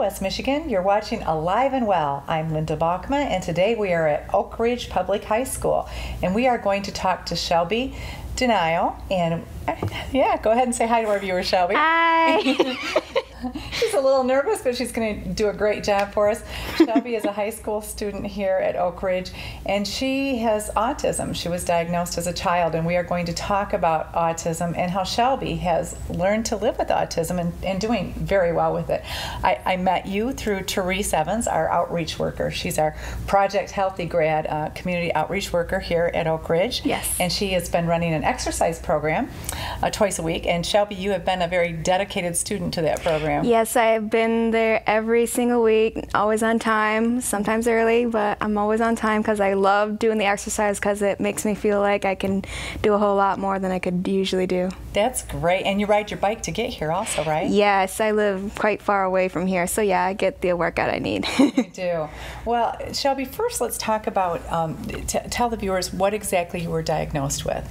West Michigan. You're watching Alive and Well. I'm Lynda Balkema, and today we are at Oak Ridge Public High School, and we are going to talk to Shelby Denio. And yeah, go ahead and say hi to our viewers, Shelby. Hi. She's a little nervous, but she's going to do a great job for us. Shelby is a high school student here at Oak Ridge, and she has autism. She was diagnosed as a child, and we are going to talk about autism and how Shelby has learned to live with autism and doing very well with it. I met you through Therese Evans, our outreach worker. She's our Project Healthy grad, community outreach worker here at Oak Ridge. Yes. And she has been running an exercise program twice a week. And Shelby, you have been a very dedicated student to that program. Yes, I have been there every single week, always on time, sometimes early, but I'm always on time because I love doing the exercise because it makes me feel like I can do a whole lot more than I could usually do. That's great. And you ride your bike to get here also, right? Yes, I live quite far away from here, so yeah, I get the workout I need. You do. Well, Shelby, first let's talk about, tell the viewers what exactly you were diagnosed with.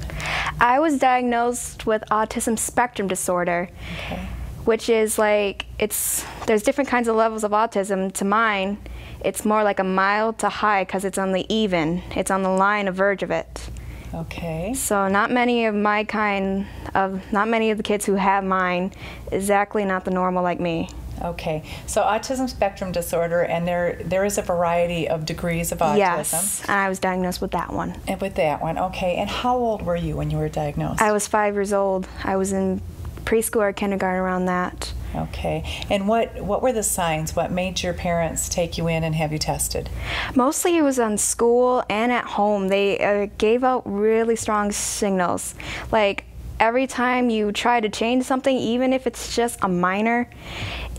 I was diagnosed with autism spectrum disorder. Okay. Which is like, there's different kinds of levels of autism. To mine, it's more like a mild to high because it's on the even. It's on the line, a verge of it. Okay. So not many of the kids who have mine, exactly not the normal like me. Okay, so autism spectrum disorder, and there is a variety of degrees of autism. Yes, and I was diagnosed with that one. And with that one, okay. And how old were you when you were diagnosed? I was 5 years old. I was in preschool or kindergarten around that. Okay, and what were the signs? What made your parents take you in and have you tested? Mostly it was on school and at home. They gave out really strong signals. Like every time you try to change something, even if it's just a minor,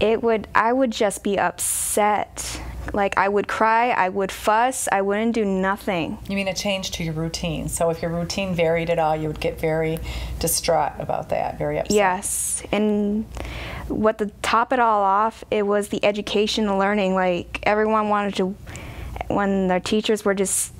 I would just be upset. Like I would cry, I would fuss, I wouldn't do nothing. You mean a change to your routine? So if your routine varied at all, you would get very distraught about that, very upset. Yes, and what to top it all off, it was the education and learning. Like everyone wanted to, when their teachers were just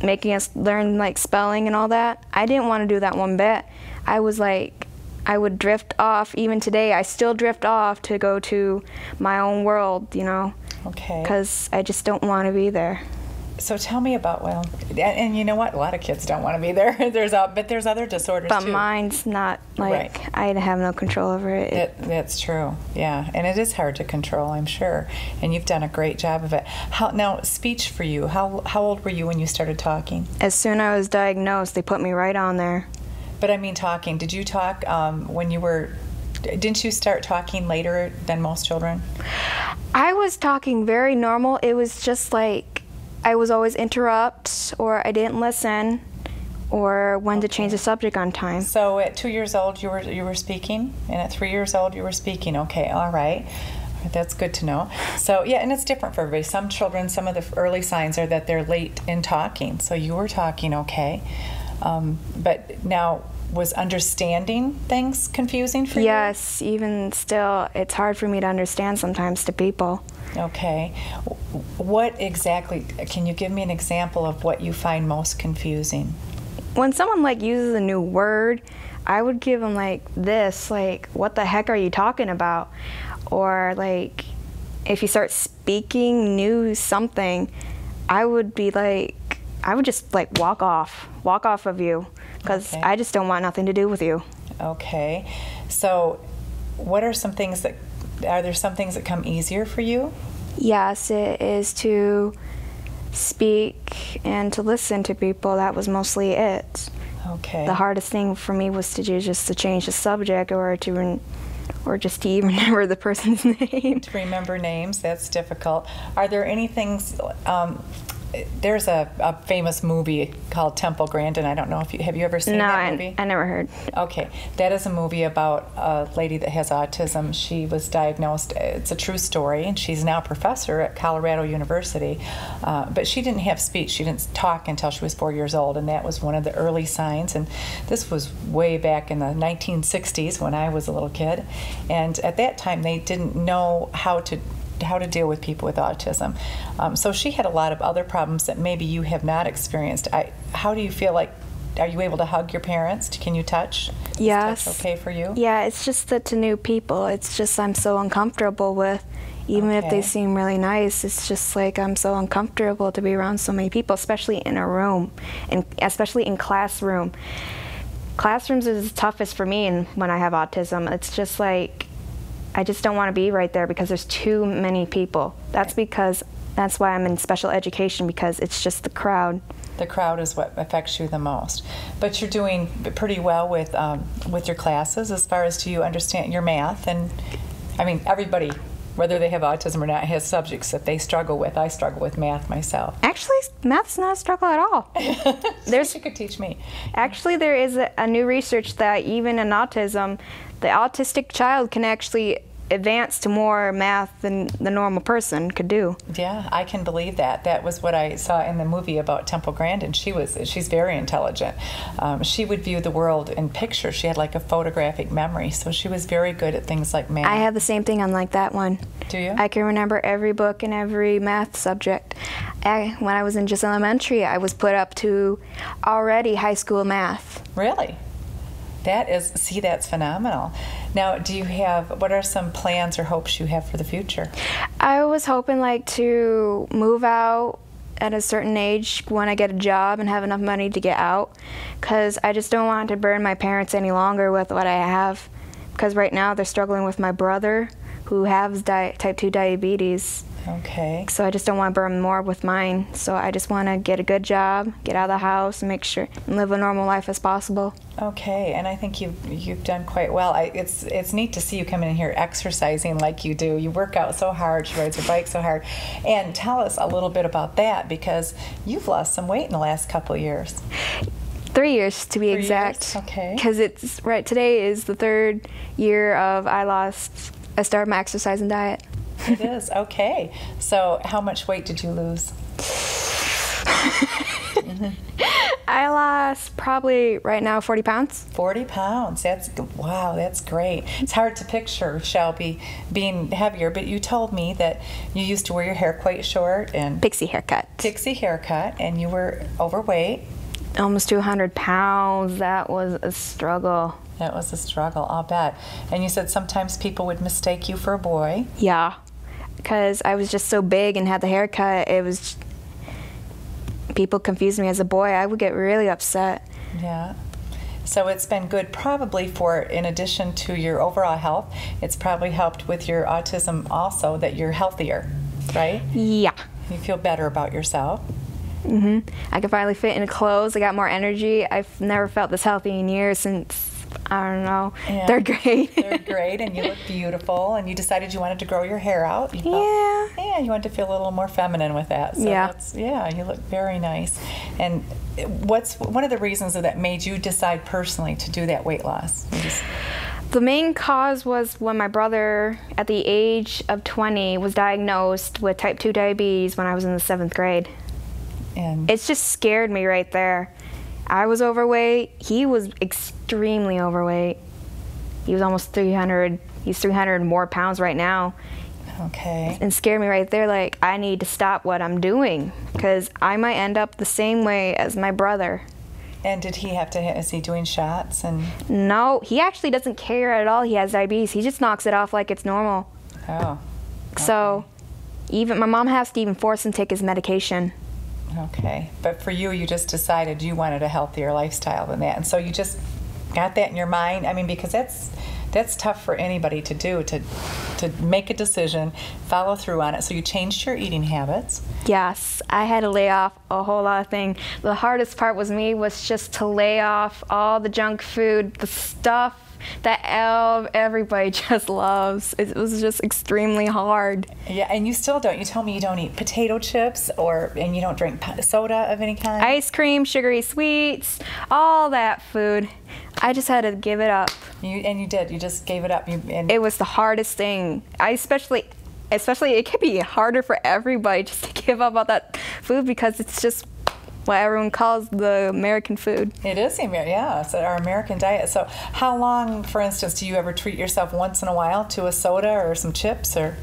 making us learn like spelling and all that, I didn't want to do that one bit. I was like, I would drift off. Even today, I still drift off to go to my own world, you know. Okay. Because I just don't want to be there. So tell me about, well, and you know what? A lot of kids don't want to be there. But there's other disorders but too. But mine's not, like, right. I have no control over it. That's true, yeah. And it is hard to control, I'm sure. And you've done a great job of it. Now, speech for you, how old were you when you started talking? As soon as I was diagnosed, they put me right on there. But I mean talking. Did you talk when you were... Didn't you start talking later than most children? I was talking very normal. It was just like I was always interrupt, or I didn't listen, or when to change the subject on time. So at 2 years old you were speaking, and at 3 years old you were speaking. Okay, all right. That's good to know. So yeah, and it's different for everybody. Some children, some of the early signs are that they're late in talking. So you were talking okay. But now, was understanding things confusing for you? Yes, even still, it's hard for me to understand sometimes to people. Okay. What exactly, can you give me an example of what you find most confusing? When someone like uses a new word, I would give them like this, like, what the heck are you talking about? Or like, if you start speaking new something, I would be like, I would just like walk off of you, because okay. I just don't want nothing to do with you. Okay. So what are some things are there some things that come easier for you? Yes, it is to speak and to listen to people. That was mostly it. Okay. The hardest thing for me was to just to change the subject, or just to even remember the person's name. To remember names, that's difficult. Are there any things, there's a famous movie called Temple Grandin. I don't know if have you ever seen that movie? No, I never heard. Okay, that is a movie about a lady that has autism. She was diagnosed, it's a true story, and she's now a professor at Colorado University. But she didn't have speech. She didn't talk until she was 4 years old, and that was one of the early signs. And this was way back in the 1960s when I was a little kid. And at that time, they didn't know how to deal with people with autism. So she had a lot of other problems that maybe you have not experienced. How do you feel like are you able to hug your parents? Can you touch? Yes. Is touch okay for you? Yeah, it's just that to new people, it's just I'm so uncomfortable with. Even if they seem really nice, it's just like I'm so uncomfortable to be around so many people, especially in a room, and especially in classroom. Classrooms is the toughest for me, and when I have autism, it's just like I just don't want to be right there because there's too many people. That's why I'm in special education, because it's just the crowd. The crowd is what affects you the most. But you're doing pretty well with your classes as far as do you understand your math? And I mean, everybody, whether they have autism or not, has subjects that they struggle with. I struggle with math myself. Actually, math's not a struggle at all. You could teach me. Actually, there is a new research that even in autism, the autistic child can actually advance to more math than the normal person could do. Yeah, I can believe that. That was what I saw in the movie about Temple Grandin. She's very intelligent. She would view the world in pictures. She had like a photographic memory, so she was very good at things like math. I have the same thing unlike that one. Do you? I can remember every book and every math subject. When I was in just elementary, I was put up to already high school math. Really? That's phenomenal. Now, what are some plans or hopes you have for the future? I was hoping to move out at a certain age when I get a job and have enough money to get out, because I just don't want to burden my parents any longer with what I have, because right now they're struggling with my brother who has type 2 diabetes. Okay. So I just don't want to burden more with mine. So I just want to get a good job, get out of the house, and and live a normal life as possible. Okay, and I think you've done quite well. It's neat to see you come in here exercising like you do. You work out so hard. She rides her bike so hard. And tell us a little bit about that, because you've lost some weight in the last couple of years. 3 years to be 3 exact. years? Okay. Because today is the 3rd year of I started my exercise and diet. It is, okay. So how much weight did you lose? I lost probably right now 40 pounds. 40 pounds. Wow, that's great. It's hard to picture Shelby being heavier, but you told me that you used to wear your hair quite short and Pixie haircut, and you were overweight. Almost 200 pounds. That was a struggle. That was a struggle, I'll bet. And you said sometimes people would mistake you for a boy. Yeah, because I was just so big and had the haircut. People confused me as a boy. I would get really upset. Yeah. So it's been good probably in addition to your overall health, it's probably helped with your autism also, that you're healthier, right? Yeah. You feel better about yourself. I can finally fit into clothes. I got more energy. I've never felt this healthy in years since, I don't know, Yeah. 3rd grade. 3rd grade, and you look beautiful, and you decided you wanted to grow your hair out. You wanted to feel a little more feminine with that. So you look very nice. And what's one of the reasons that made you decide personally to do that weight loss? The main cause was when my brother, at the age of 20, was diagnosed with type 2 diabetes when I was in the 7th grade. And it just scared me right there. I was overweight. He was extremely overweight. He was almost 300. He's 300 more pounds right now. Okay. And scared me right there. Like, I need to stop what I'm doing, because I might end up the same way as my brother. And did he is he doing shots? No, he actually doesn't care at all. He has diabetes. He just knocks it off like it's normal. Oh. Okay. So even my mom has to even force him to take his medication. Okay, but for you just decided you wanted a healthier lifestyle than that, and so you just got that in your mind. I mean, because that's tough for anybody to do, to make a decision, follow through on it. So you changed your eating habits. Yes, I had to lay off a whole lot of things. The hardest part was just to lay off all the junk food, the stuff that everybody just loves. It was just extremely hard. Yeah, and you still don't. You told me you don't eat potato chips and you don't drink soda of any kind? Ice cream, sugary sweets, all that food. I just had to give it up. You did. You just gave it up. It was the hardest thing. Especially it can be harder for everybody just to give up all that food, because it's just what everyone calls the American food. It is it's our American diet. So how long, for instance, do you ever treat yourself once in a while to a soda or some chips? Or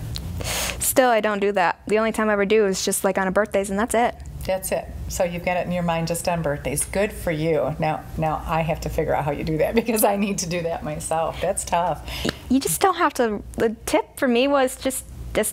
still, I don't do that. The only time I ever do is just like on birthdays, and that's it. That's it. So you've got it in your mind just on birthdays. Good for you. Now I have to figure out how you do that because I need to do that myself. That's tough. You just don't have to. The tip for me was just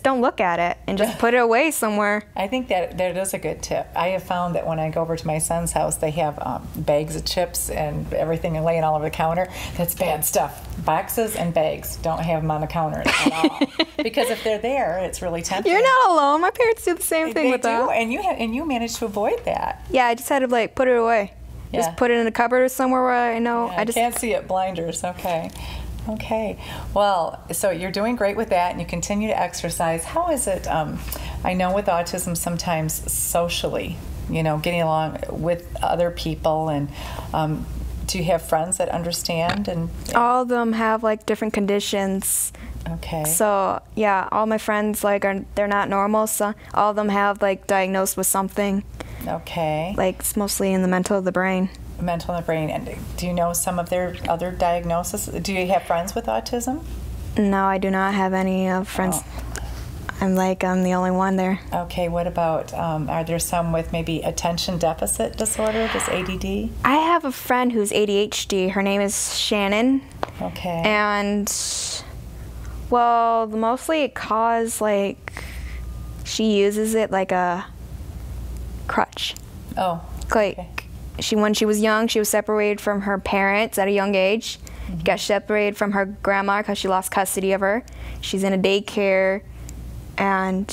don't look at it and just put it away somewhere. I think that is a good tip. I have found that when I go over to my son's house, they have bags of chips and everything laying all over the counter. That's bad stuff. Boxes and bags. Don't have them on the counter at all. Because if they're there, it's really tempting. You're not alone. My parents do the same thing with that. And you managed to avoid that. Yeah, I just had to like put it away. Yeah. Just put it in a cupboard or somewhere where I know. Yeah, I can't see it. Blinders. Okay. Well, so you're doing great with that, and you continue to exercise. How is it? I know with autism, sometimes socially, getting along with other people, and do you have friends that understand? And all of them have like different conditions. Okay. So yeah, all my friends they're not normal. So all of them have like diagnosed with something. Okay. Like it's mostly in the mental of the brain. Mental in the brain. And do you know some of their other diagnoses? Do you have friends with autism? No, I do not have any friends. Oh. I'm the only one there. Okay, what about, are there some with maybe attention deficit disorder, just ADD? I have a friend who's ADHD. Her name is Shannon. Okay. And, well, mostly it caused, she uses it like a crutch. Oh, okay. When she was young, she was separated from her parents at a young age. Mm-hmm. Got separated from her grandma because she lost custody of her. She's in a daycare, and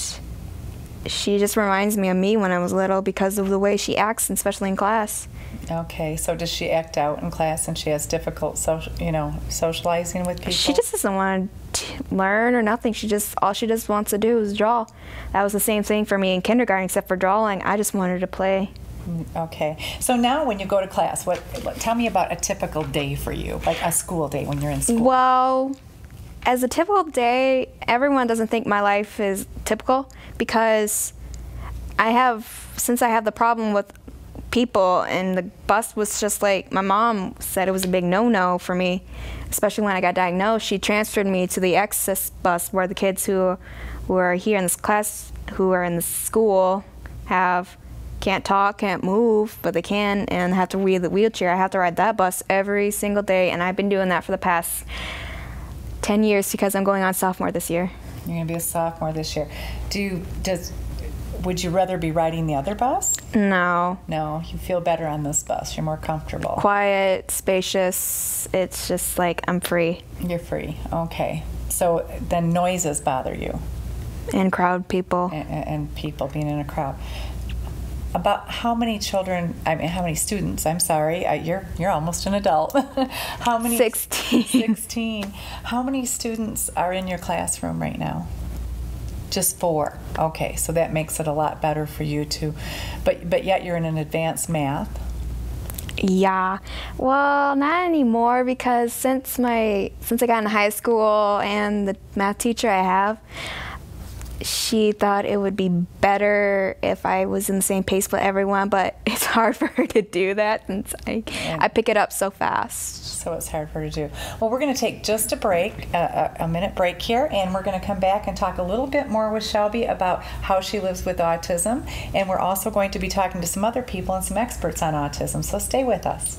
she just reminds me of me when I was little because of the way she acts, especially in class. Okay, so does she act out in class and she has difficult socializing with people? She just doesn't want to learn or nothing. All she just wants to do is draw. That was the same thing for me in kindergarten, except for drawing. I just wanted to play. Okay, so now when you go to class, tell me about a typical day for you, like a school day when you're in school. Well, as a typical day, everyone doesn't think my life is typical because since I have the problem with people, and the bus was just like, my mom said it was a big no-no for me, especially when I got diagnosed. She transferred me to the access bus where the kids who are here in this class, who are in the school, can't talk, can't move, but they can, and have to ride the wheelchair. I have to ride that bus every single day, and I've been doing that for the past 10 years because I'm going on sophomore this year. You're going to be a sophomore this year. Would you rather be riding the other bus? No. No, you feel better on this bus. You're more comfortable. Quiet, spacious. It's just like I'm free. You're free. Okay. So then noises bother you? And crowd people. And people being in a crowd. About how many students? I'm sorry, you're almost an adult. How many? 16. 16. How many students are in your classroom right now? Just 4. Okay, so that makes it a lot better for you too. But yet you're in an advanced math. Yeah. Well, not anymore because since I got in high school and the math teacher I have, she thought it would be better if I was in the same pace with everyone, but it's hard for her to do that since I pick it up so fast. So it's hard for her to do. Well, we're going to take just a break, a minute break here, and we're going to come back and talk a little bit more with Shelby about how she lives with autism, and we're also going to be talking to some other people and some experts on autism, so stay with us.